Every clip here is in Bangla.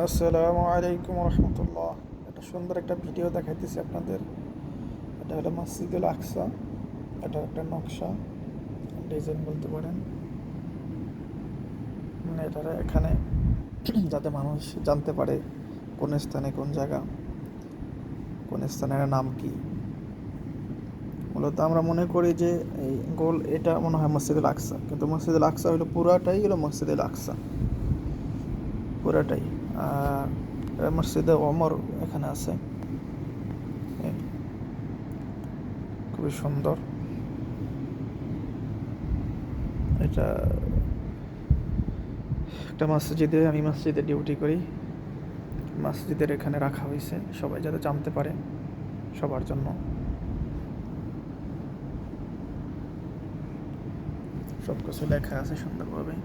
আসসালামু আলাইকুম রহমতুল্লাহ। এটা সুন্দর একটা ভিডিও দেখাইতেছি আপনাদের। এটা হলো মসজিদুল আকসা। এটা একটা নকশা, ডিজাইন বলতে পারেন। মানে এটা এখানে যাতে মানুষ জানতে পারে কোন স্থানে কোন জায়গা, কোন স্থানের নাম কি। মূলত আমরা মনে করি যে এই গোল এটা মনে হয় মসজিদুল আকসা, কিন্তু মসজিদুল আকসা হলো পুরাটাই হলো মসজিদুল আকসা, পুরাটাই। আর মসজিদে ওমর এখানে আছে। এই খুবই সুন্দর। এটা একটা মসজিদে, আমি মসজিদে ডিউটি করি। মসজিদের এখানে রাখা হয়েছে সবাই যাতে জানতে পারে, সবার জন্য। সব কিছু লেখা আছে সুন্দরভাবে।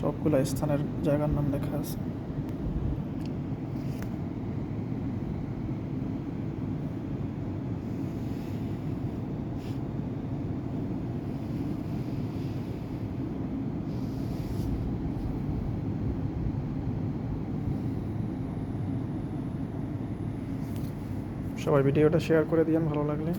সবগুলো স্থানের জায়গার নাম লেখা আছে। সবাই ভিডিওটা শেয়ার করে দিয়েন ভালো লাগলে।